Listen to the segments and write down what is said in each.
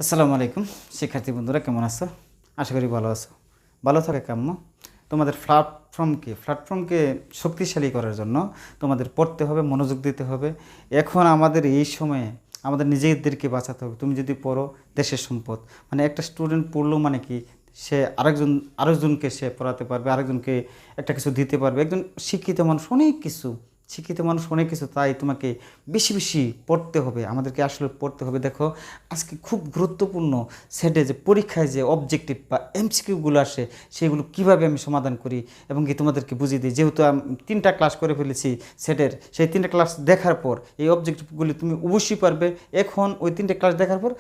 আসসালামু আলাইকুম শিক্ষার্থী বন্ধুরা, কেমন আছো? আশা করি ভালো আছো। ভালো থাকে কাম্য। তোমাদের প্ল্যাটফর্মকে শক্তিশালী করার জন্য তোমাদের পড়তে হবে, মনোযোগ দিতে হবে। এখন আমাদের এই সময়ে আমাদের নিজেদেরকে বাঁচাতে হবে। তুমি যদি পড়ো, দেশের সম্পদ। মানে একটা স্টুডেন্ট পড়লো মানে কি, সে আরেকজনকে সে পড়াতে পারবে, আরেকজনকে একটা কিছু দিতে পারবে। একজন শিক্ষিত মানুষ অনেক কিছু, তাই তোমাকে বেশি বেশি পড়তে হবে। আমাদেরকে আসলে পড়তে হবে। দেখো, আজকে খুব গুরুত্বপূর্ণ সেটে যে পরীক্ষায় যে অবজেক্টিভ বা এমসিকিউগুলো আসে, সেগুলো কিভাবে আমি সমাধান করি এবং কি তোমাদেরকে বুঝিয়ে দিই। যেহেতু আমি 3টা ক্লাস করে ফেলেছি সেটের, সেই 3টা ক্লাস দেখার পর এই অবজেক্টিভগুলি তুমি অবশ্যই পারবে। এখন ওই 3টে ক্লাস দেখার পর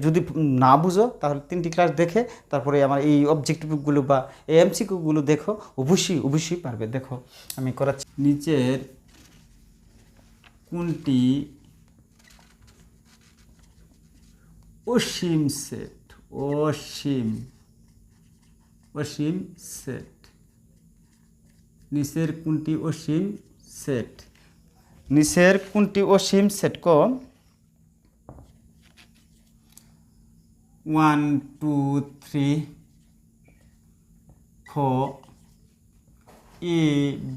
যদি না বুঝো, তাহলে 3টি ক্লাস দেখে তারপরে আমার এই অবজেক্টিভগুলো বা এই এমসিকিউগুলো দেখো, অবশ্যই পারবে। দেখো, আমি করাচ্ছি। নিচের কোনটি অসীম সেট? অসীম সেট। নিচের কোনটি অসীম সেট? নিচের কোনটি অসীম সেট? ক 1 2 3 খ এ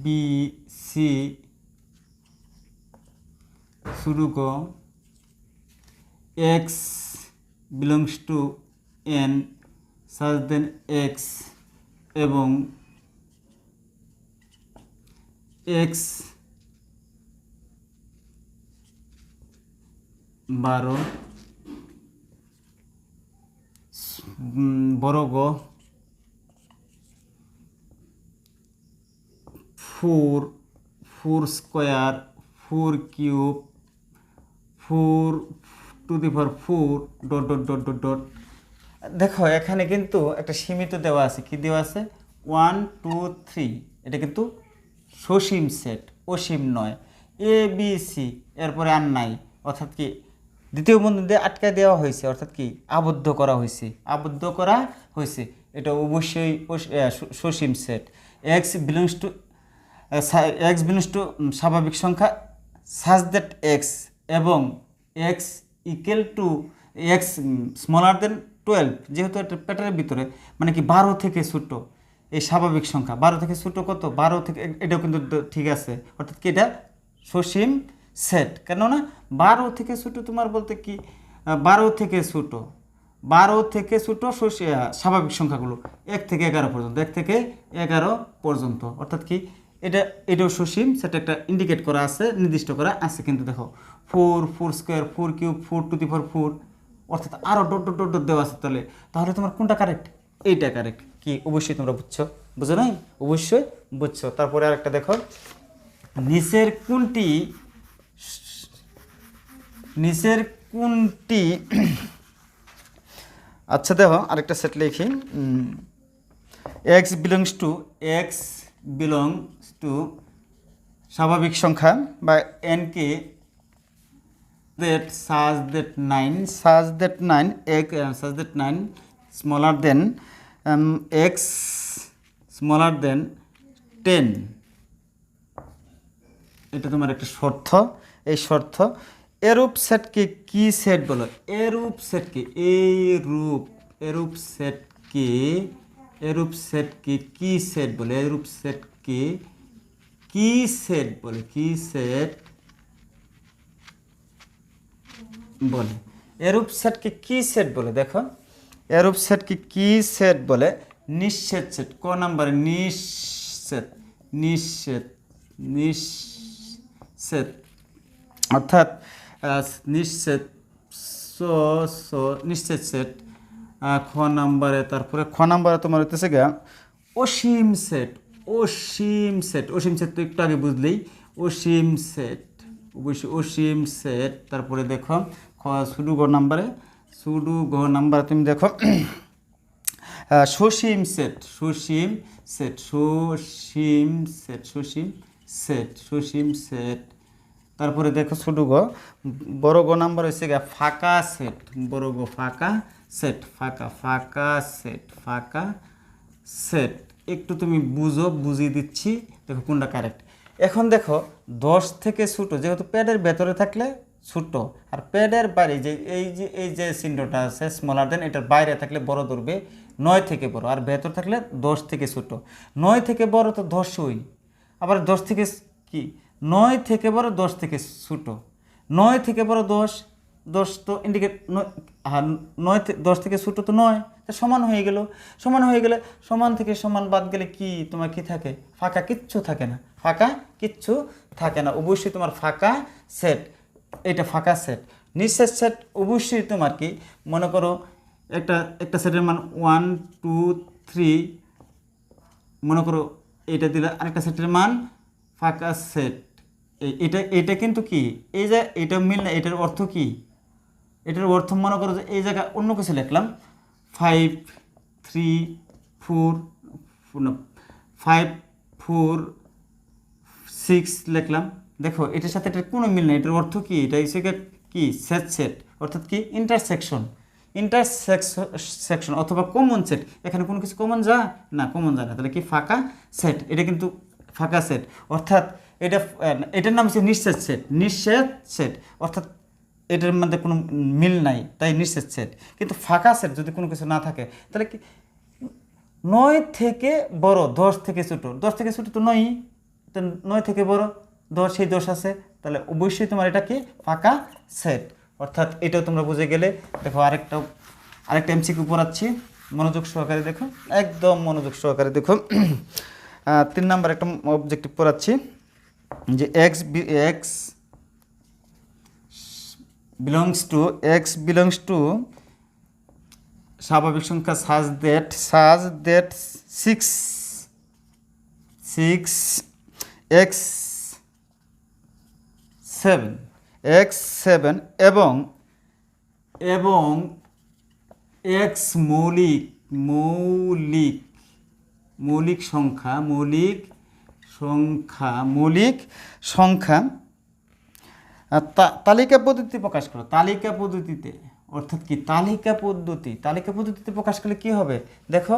বি সি শুরু ক x belongs to n such then x এবং x 12 বর্গ 4 square 4 cube 4 to the power 4 dot dot dot dot dot. দেখো, এখানে কিন্তু একটা সীমিত দেওয়া আছে। কি দেওয়া আছে? 1 2 3। এটা কিন্তু সসীম সেট, অসীম নয়। এ বি সি, এরপরে আর নাই, অর্থাৎ কি দ্বিতীয় বন্ধু দিয়ে আটকায় দেওয়া হয়েছে, অর্থাৎ কি আবদ্ধ করা হয়েছে। এটা অবশ্যই সসীম সেট। এক্স বিলংস টু স্বাভাবিক সংখ্যা সাজ দ্যাট এক্স এবং x equal to x smaller দেন 12। যেহেতু একটা প্যাটার্নের ভিতরে, মানে কি 12 থেকে ছোটো এই স্বাভাবিক সংখ্যা। 12 থেকে ছোটো কত? 12 থেকে, এটাও কিন্তু ঠিক আছে। অর্থাৎ কি এটা সসীম সেট। কেননা 12 থেকে ছোটো তোমার বলতে কি 12 থেকে ছোটো স্বাভাবিক সংখ্যাগুলো 1 থেকে 11 পর্যন্ত, 1 থেকে 11 পর্যন্ত। অর্থাৎ কি এটাও সসীম সেটা একটা ইন্ডিকেট করা আছে, নির্দিষ্ট করা আছে। কিন্তু দেখো 4 স্কোয়ার 4 কিউব 4 টু দি পাওয়ার 4, অর্থাৎ আরও ডট ডট ডট ডট দেওয়া আছে। তাহলে তোমার কোনটা কারেক্ট? এইটা কারেক্ট। কি অবশ্যই তোমরা বুঝো নাই? অবশ্যই বুঝছো। তারপরে আরেকটা দেখো, নিচের কোনটি আচ্ছা দেখো, আরেকটা সেট লিখি। এক্স বিলংস টু স্বাভাবিক সংখ্যা বা NK such that 9 smaller than x smaller than 10। এটা তোমার একটা শর্ত। এই শর্ত এরূপ সেটকে কি সেট বলো? এরূপ সেটকে কি সেট বলে? এরূপ সেটকে কি সেট বলে? দেখো, এরূপ সেটকে কি সেট বলে? নিঃছেদ সেট। ক নাম্বারে? নিঃছেদ অর্থাৎ নিঃছেদ সেট। খ নাম্বারে, তারপরে খ নাম্বারে তোমার হইতেছে গা অসীম সেট তো একটু আগে বুঝলেই। অসীম সেট, অবশ্যই অসীম সেট। তারপরে দেখো শুধু গ নাম্বারে তুমি দেখো সসীম সেট। তারপরে দেখো ছোটো গ, বড় গ নাম্বার হচ্ছে গা ফাঁকা সেট। বড় গ ফাঁকা সেট। একটু তুমি বুঝিয়ে দিচ্ছি, দেখো কোনটা কারেক্ট। এখন দেখো 10 থেকে ছোটো, যেহেতু প্যাডের ভেতরে থাকলে ছোট। আর প্যাডের বাইরে যে চিহ্নটা আছে স্মলার দেন, এটার বাইরে থাকলে বড় ধরবে 9 থেকে বড়, আর ভেতর থাকলে 10 থেকে ছোট। 9 থেকে বড় তো 10ই, আবার 10 থেকে কি 9 থেকে বড় 10 থেকে ছোট, 9 থেকে বড় 10, 10 তো ইন্ডিকেট, হ্যাঁ 10 থেকে ছোট তো 9, তা সমান হয়ে গেল। সমান হয়ে গেলে সমান থেকে সমান বাদ গেলে কি তোমার কি থাকে? ফাঁকা কিচ্ছু থাকে না, ফাঁকা কিচ্ছু থাকে না। অবশ্যই তোমার ফাঁকা সেট, এটা ফাঁকা সেট। নিঃশেষ সেট অবশ্যই তোমার কি মনে করো একটা একটা সেটের মান 1 2 3, মনে করো এটা দিলে আরেকটা সেটের মান ফাঁকা সেট। এটা কিন্তু কি এই যে এটা মিল না, এটার অর্থ কি? এটার অর্থ মনে করো যে এই জায়গায় অন্য কিছু লিখলাম 5 3 4 5 4 6 লিখলাম। দেখো এটার সাথে এটার কোনো মিল নেই। এটার অর্থ কি? এটা হচ্ছে কি সেট সেট, অর্থাৎ কি ইন্টারসেকশন, ইন্টারসেকশন অথবা কমন সেট। এখানে কোনো কিছু কমন যায় না, কমন যায় না, তাহলে কি ফাঁকা সেট। এটা কিন্তু ফাঁকা সেট, অর্থাৎ এটার নাম হচ্ছে নিঃশেষ সেট। নিঃশেষ সেট অর্থাৎ এটার মধ্যে কোনো মিল নাই, তাই নিঃশেষ সেট। কিন্তু ফাঁকা সেট যদি কোনো কিছু না থাকে তাহলে কি 9 থেকে বড় 10 থেকে ছোট, 10 থেকে ছোট তো 9ই, তো 9 থেকে বড় 10, সেই 10 আছে, তাহলে অবশ্যই তোমার এটা কি ফাঁকা সেট। অর্থাৎ এটাও তোমরা বুঝে গেলে। দেখো আরেকটা এমসিকিউ পড়াচ্ছি, মনোযোগ সহকারে দেখো, একদম মনোযোগ সহকারে দেখো। 3 নাম্বার একটা অবজেক্টিভ পড়াচ্ছি যে x belongs to স্বাভাবিক সংখ্যা such that 6x7 এবং x মৌলিক সংখ্যা তালিকা পদ্ধতি প্রকাশ করো। তালিকা পদ্ধতিতে অর্থাৎ কি তালিকা পদ্ধতিতে প্রকাশ করলে কি হবে? দেখো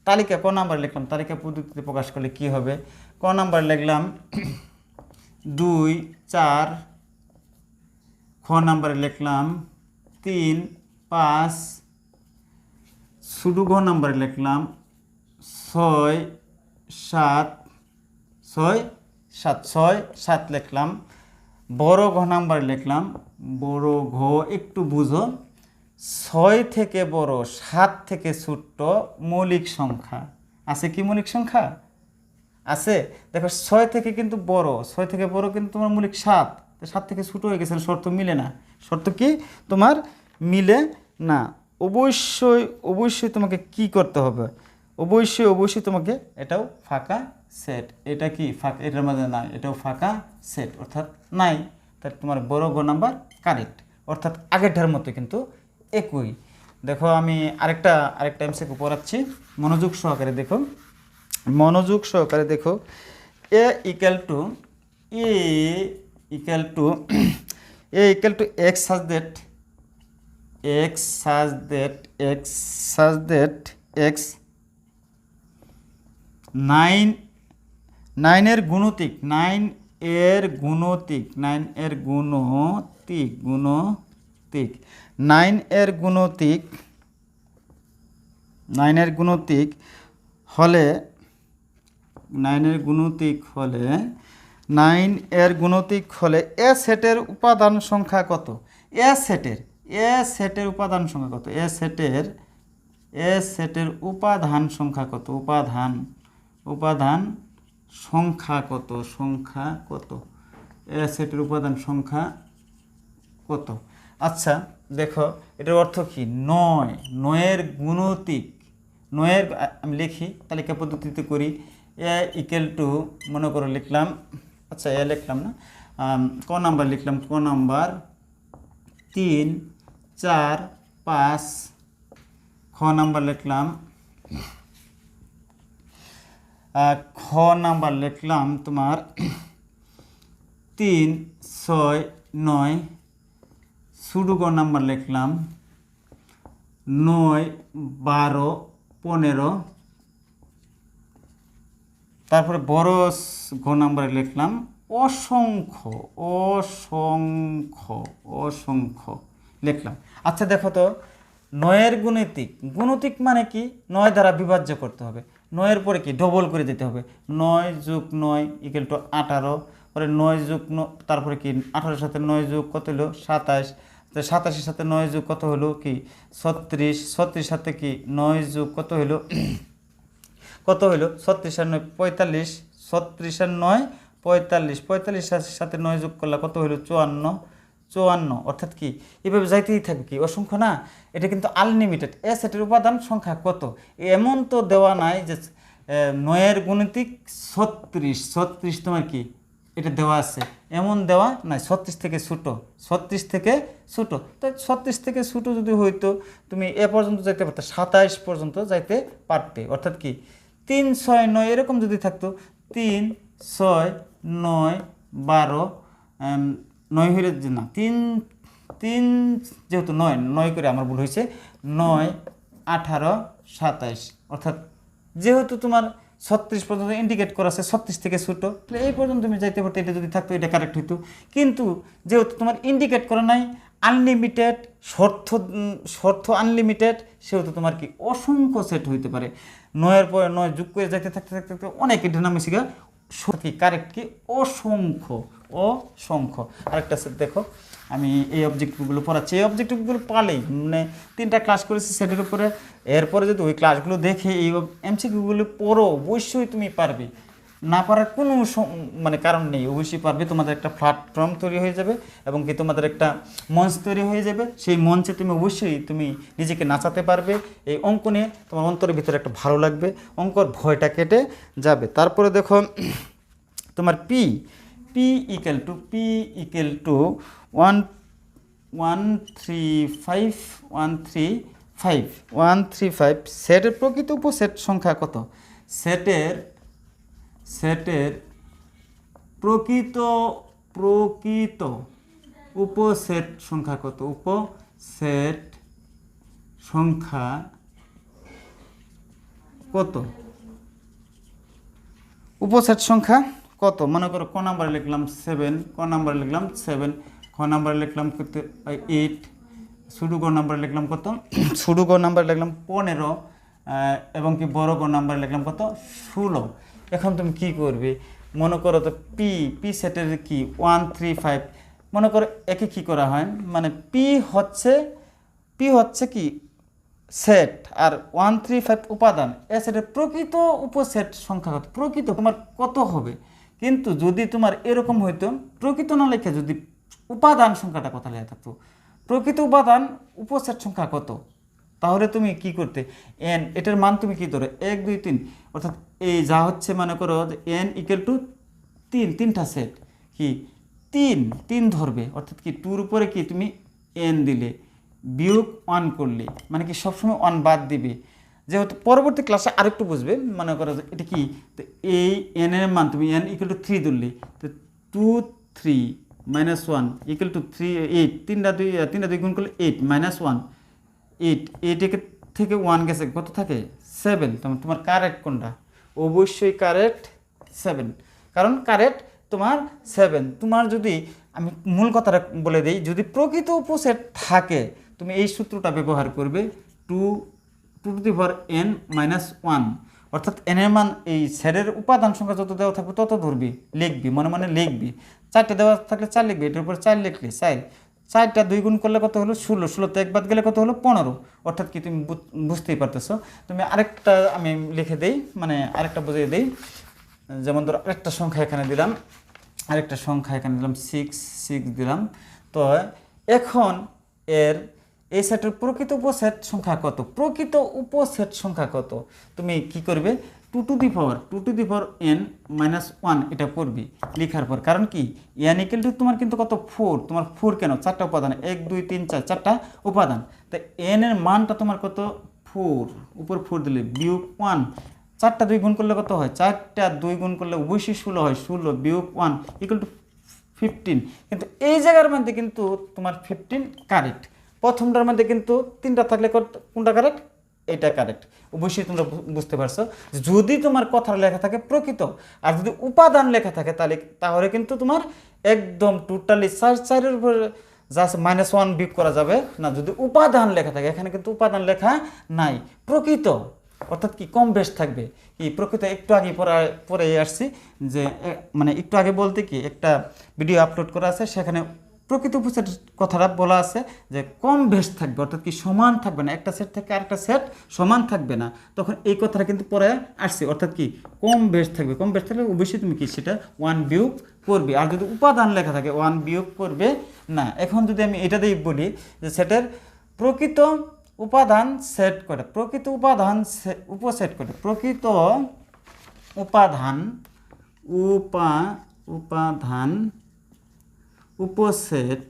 তালিকা ক নাম্বার লিখলাম, তালিকা পদ্ধতিতে প্রকাশ করলে কি হবে? ক নাম্বার লিখলাম 2 4, খ নাম্বারে লিখলাম 3 5, শুধু ঘ নাম্বারে লিখলাম 6 7 লিখলাম। বড় ঘ নাম্বারে লিখলাম, বড় ঘ একটু বুঝো, 6 থেকে বড় 7 থেকে ছোট্ট মৌলিক সংখ্যা আছে। কি মৌলিক সংখ্যা আছে? দেখো 6 থেকে কিন্তু বড়, 6 থেকে বড় কিন্তু তোমার মৌলিক 7, 7 থেকে ছোট হয়ে গেছে, শর্ত মিলে না। শর্ত কি তোমার মিলে না। অবশ্যই তোমাকে কি করতে হবে? অবশ্যই তোমাকে এটাও ফাঁকা সেট। এটা কি ফাঁকা, এটার মধ্যে নাই, এটাও ফাঁকা সেট, অর্থাৎ নাই। তাই তোমার বড় গ নাম্বার কারেক্ট, অর্থাৎ আগেরটার মতো কিন্তু একই। দেখো আমি আরেকটা এমসিকিউ পড়াচ্ছি, মনোযোগ সহকারে দেখো। a equal to x such that x 9 এর গুণিতক 9 এর গুণিতক 9 এর গুণিতক হলে 9 এর গুণিতক হলে এ সেটের উপাদান সংখ্যা কত? এ সেটের উপাদান সংখ্যা কত? এ সেটের উপাদান সংখ্যা কত? উপাদান সংখ্যা কত? এ সেটের উপাদান সংখ্যা কত? আচ্ছা দেখো এটার অর্থ কি? 9 এর গুণিতক, 9 এর আমি লিখি তালিকা পদ্ধতিতে করি। এ ইকুয়াল টু মনে করো লিখলাম, আচ্ছা এ লিখলাম না, ক নাম্বার লিখলাম, ক নাম্বার 3 4 5, খ নাম্বার লিখলাম, খ নাম্বার লিখলাম তোমার 3 6 9, শুধু গ নাম্বার লিখলাম 9 12 15, তারপরে বড় ঘ নাম্বারে লিখলাম অসংখ্য অসংখ্য অসংখ্য লিখলাম। আচ্ছা দেখো তো, 9-এর গুণিতিক, গুণিতিক মানে কি 9 দ্বারা বিভাজ্য করতে হবে, 9-এর পরে কি ডবল করে দিতে হবে, 9 যোগ 9 ইকুয়াল টু 18, পরে 9 যোগ তারপরে কি 18-এর সাথে 9 যোগ কত হলো 27, 27-এর সাথে 9 যোগ কত হলো কি 36, 36 সাথে কি 9 যোগ কত হলো কত হলো 36 আর 9 45, 36 আর 9 45, 45-এর সাথে 9 যোগ করলে কত হলো 54, 54 অর্থাৎ কি এভাবে যাইতেই থাকবে কি অসংখ্য না, এটা কিন্তু আনলিমিটেড। এ সেটের উপাদান সংখ্যা কত এমন তো দেওয়া নাই যে 9-এর গুণিতিক 36, 36 তোমার কি এটা দেওয়া আছে, এমন দেওয়া নাই। 36 থেকে ছোটো, 36 থেকে ছোটো, তাই 36 থেকে ছোটো যদি হইতো তুমি এ পর্যন্ত যাইতে পারতে, 27 পর্যন্ত যাইতে পারতে। অর্থাৎ কি 3, 6, 9 এরকম যদি থাকতো, 3, 6, 9, 12, 9 হইলে যে না 3 3 যেহেতু 9 করে আমার ভুল হয়েছে, 9, 18, 27 অর্থাৎ যেহেতু তোমার 36 পর্যন্ত ইন্ডিকেট করা আছে, 36 থেকে ছোটো, তাহলে এই পর্যন্ত তুমি যাইতে পারতো, এটা যদি থাকতো এটা কারেক্ট হইতো। কিন্তু যেহেতু তোমার ইন্ডিকেট করা নাই, আনলিমিটেড শর্ত আনলিমিটেড, সেহেতু তোমার কি অসংখ্য সেট হইতে পারে। 9-এর পরে 9 যোগ করে যাইতে থাকতে থাকতে থাকতে অনেক ডিনামিক্সিকা কি কারেক্ট কি অসংখ্য অসংখ্য। আরেকটা সেট দেখো, আমি এই অবজেক্টিভগুলো পড়াচ্ছি, এই অবজেক্টিভগুলো পালেই মানে 3টা ক্লাস করেছি সেটের উপরে, এরপরে যদি ওই ক্লাসগুলো দেখে এই এমসিকিউগুলো পড়ো অবশ্যই তুমি পারবে, না পারার কোনো মানে কারণ নেই, অবশ্যই পারবে। তোমাদের একটা প্ল্যাটফর্ম তৈরি হয়ে যাবে এবং কি তোমাদের একটা মঞ্চ তৈরি হয়ে যাবে, সেই মঞ্চে তুমি অবশ্যই তুমি নিজেকে নাচাতে পারবে। এই অঙ্ক নিয়ে তোমার অন্তরের ভিতরে একটা ভালো লাগবে, অঙ্কর ভয়টা কেটে যাবে। তারপরে দেখো তোমার পি ইকুয়াল টু 135 সেটের প্রকৃত উপসেট সংখ্যা কত? সেটের প্রকৃত উপসেট সংখ্যা কত? উপসেট সংখ্যা কত? উপসেট সংখ্যা কত? মনে করো ক নাম্বারে লিখলাম 7, ক নাম্বারে লিখলাম 7, খ নাম্বারে লিখলাম কত 8, ছোটো গ নাম্বারে লিখলাম কত? ছোটো গ নাম্বারে লিখলাম 15 এবং কি বড় গ নাম্বারে লিখলাম কত? 16। এখন তুমি কি করবে? মনে করো তো পি সেটের কি 135, মনে করো একে কি করা হয়, মানে পি হচ্ছে কি সেট আর 135 উপাদান, এ সেটের প্রকৃত উপসেট সংখ্যা কত? প্রকৃত তোমার কত হবে? কিন্তু যদি তোমার এরকম হইতো প্রকৃত না লেখে যদি উপাদান সংখ্যাটা কত লেখা থাকতো, প্রকৃত উপাদান উপসেট সংখ্যা কত, তাহলে তুমি কি করতে এন এটার মান তুমি কি ধরো 1, 2, 3, অর্থাৎ এই যা হচ্ছে মনে করো এন ইকুয়াল টু 3টা সেট কি 3 ধরবে, অর্থাৎ কি 2-র উপরে কি তুমি এন দিলে বিয়োগ 1 করলে, মানে কি সবসময় 1 বাদ দিবে। যেহেতু পরবর্তী ক্লাসে আরেকটু বুঝবে, মনে করো এটা কি, তো এই এন এর মান তুমি এন ইকুয়াল টু 3 ধরলে, তো 2, 3 মাইনাস 1 ইকুয়াল টু 3, 8, 3টা 2 গুণ করলে 8 মাইনাস 1, 8 থেকে 1 গেছে কত থাকে 7। তোমার কারেক্ট কোনটা? অবশ্যই কারেক্ট 7, কারণ কারেক্ট তোমার 7। তোমার যদি আমি মূল কথাটা বলে দিই, যদি প্রকৃত উপসেট থাকে তুমি এই সূত্রটা ব্যবহার করবে 2 to the power n minus 1, অর্থাৎ n এর মান এই সেটের উপাদান সংখ্যা যত দেওয়া থাকবে তত ধরবি, লিখবি, মনে লিখবি। 4টা দেওয়া থাকলে 4 লিখবি, এটার উপর 4 লিখলে 4টা 2 গুণ করলে কত হলো 16, 16তে 1 বাদ গেলে কত হলো 15। অর্থাৎ কি তুমি বুঝতেই পারতেছো। তুমি আরেকটা আমি লিখে দেই, মানে আরেকটা বুঝিয়ে দেই, যেমন ধরো আরেকটা সংখ্যা এখানে দিলাম, 6 দিলাম। তো এখন এই সেটের প্রকৃত উপসেট সংখ্যা কত? প্রকৃত উপসেট সংখ্যা কত? তুমি কি করবে 2 to the power n minus 1 এটা করবি লেখার পর, কারণ কি n ইকুয়াল টু তোমার কিন্তু কত 4, তোমার 4 কেন 4টা উপাদান 1, 2, 3, 4 4টা উপাদান, তাই n এর মানটা তোমার কত 4, উপর 4 দিলে বিয়োগ 1, 4টা 2 গুণ করলে কত হয়? 4টা 2 গুণ করলে অবশ্যই 16 হয়, 16 বিয়োগ 1 ইকুয়াল টু 15। কিন্তু এই জায়গার মধ্যে কিন্তু তোমার 15 কারেক্ট। প্রথমটার মধ্যে কিন্তু 3টা থাকলে কোনটা কারেক্ট? এটা কারেক্ট। অবশ্যই তোমরা বুঝতে পারছো, যদি তোমার কথার লেখা থাকে প্রকৃত আর যদি উপাদান লেখা থাকে তাহলে কিন্তু তোমার একদম টোটালি 4 উপর জাস্ট -1 বিয়োগ করা যাবে না যদি উপাদান লেখা থাকে। এখানে কিন্তু উপাদান লেখা নাই, প্রকৃত অর্থাৎ কি কম বেশ থাকবে। কি প্রকৃত একটু আগে পরে আসছি যে মানে একটু আগে বলতে কি একটা ভিডিও আপলোড করা আছে, সেখানে প্রকৃত উপসেট কথাটা বলা আছে যে কম বেশ থাকবে, অর্থাৎ কি সমান থাকবে না, একটা সেট থেকে আরেকটা সেট সমান থাকবে না। তখন এই কথাটা কিন্তু পরে আসছে, অর্থাৎ কি কম বেশ থাকবে। কম বেশ থাকলে অবশ্যই তুমি কি সেটা 1 বিয়োগ করবে, আর যদি উপাদান লেখা থাকে 1 বিয়োগ করবে না। এখন যদি আমি এটা দিয়ে বলি যে সেটের প্রকৃত উপাদান সেট করে, প্রকৃত উপাদান উপসেট করে, প্রকৃত উপাদান উপাদান উপসেট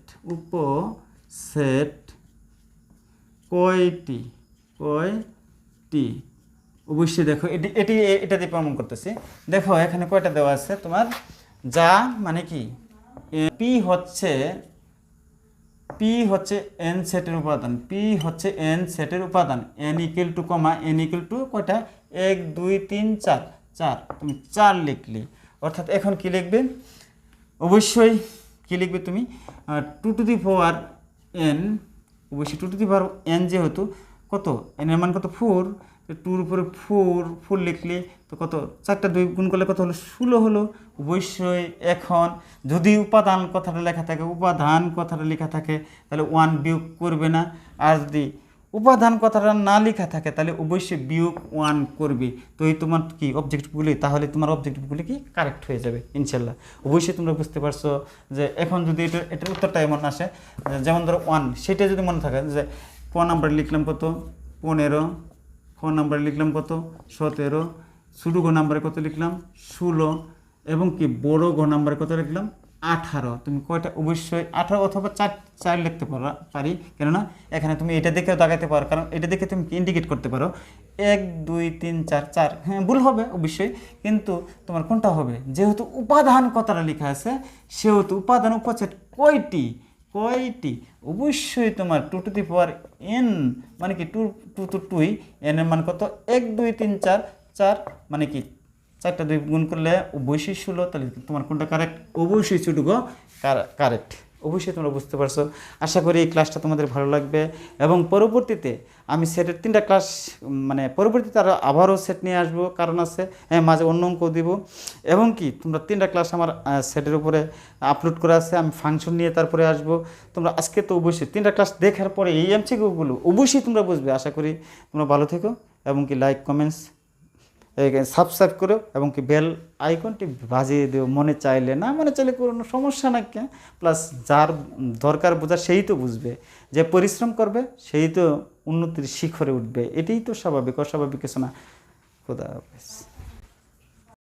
কয়টি অবশ্যই দেখো এটা দিয়ে প্রমাণ করতেছি। দেখো এখানে কয়টা দেওয়া আছে তোমার, যা মানে কি পি হচ্ছে এন সেটের উপাদান, পি হচ্ছে এন সেটের উপাদান, N equal to comma N equal to কয়টা 1 2 3 4 4, তুমি 4 লিখলি। অর্থাৎ এখন কি লিখবে, অবশ্যই কি লিখবে তুমি 2 টু দি পাওয়ার এন, অবশ্যই 2 টু দি পাওয়ার এন যেহেতু কত এন এর মান কত 4, 2 উপরে 4 লিখলে তো কত 4টা 2 গুণ করলে কত হলো 16 হলো। অবশ্যই এখন যদি উপাদান কথাটা লেখা থাকে, উপাদান কথাটা লেখা থাকে তাহলে 1 বিয়োগ করবে না, আর যদি উপাদান কথাটা না লেখা থাকে তাহলে অবশ্যই বিয়োগ 1 করবে। তো এই তোমার কি অবজেক্টিভগুলি, তাহলে তোমার অবজেক্টিভগুলি কি কারেক্ট হয়ে যাবে ইনশাল্লাহ। অবশ্যই তোমরা বুঝতে পারছো যে এখন যদি এটার উত্তরটা এমন আসে, যেমন ধরো 1, সেটা যদি মনে থাকে যে ক নাম্বার লিখলাম কত 15, খ নাম্বারে লিখলাম কত 17, ছোটো ঘ নাম্বারে কত লিখলাম 16, এবং কি বড় ঘ নাম্বারে কত লিখলাম 18। তুমি কয়টা, অবশ্যই 18 অথবা 4 লিখতে পারি, কেননা এখানে তুমি এটা দেখেও দাগাইতে পারো, কারণ এটা দেখে তুমি ইন্ডিকেট করতে পারো 1 2 3 4 4। হ্যাঁ ভুল হবে অবশ্যই, কিন্তু তোমার কোনটা হবে, যেহেতু উপাদান কথাটা লেখা আছে সেহেতু উপাদান উপসেট কয়টি, অবশ্যই তোমার 2 টু দি পাওয়ার এন মানে কি 2 টু 2, এন এর মান কত 1 2 3 4 4, মানে কি 4টা 2 গুণ করলে অবশ্যই 16। তাহলে তোমার কোনটা কারেক্ট, অবশ্যই ছোটুকো কারেক্ট। অবশ্যই তোমরা বুঝতে পারছো। আশা করি এই ক্লাসটা তোমাদের ভালো লাগবে, এবং পরবর্তীতে আমি সেটের 3টা ক্লাস মানে পরবর্তীতে আবারও সেট নিয়ে আসবো, কারণ আছে হ্যাঁ মাঝে অন্য অঙ্ক দিব, এবং কি তোমরা 3টা ক্লাস আমার সেটের উপরে আপলোড করা আছে। আমি ফাংশন নিয়ে তারপরে আসবো। তোমরা আজকে তো অবশ্যই 3টা ক্লাস দেখার পরে এই এমসিকিউগুলো অবশ্যই তোমরা বুঝবে। আশা করি তোমরা ভালো থেকো, এবং কি লাইক কমেন্টস সাবস্ক্রাইব করো, এবং কি বেল আইকনটি বাজিয়ে দিও। মনে চাইলে কোনো সমস্যা না, কে প্লাস যার দরকার বোঝার সেই তো বুঝবে, যে পরিশ্রম করবে সেই তো উন্নতির শিখরে উঠবে। এটাই তো স্বাভাবিক, অস্বাভাবিক কিছু না। খোদা হাফেজ।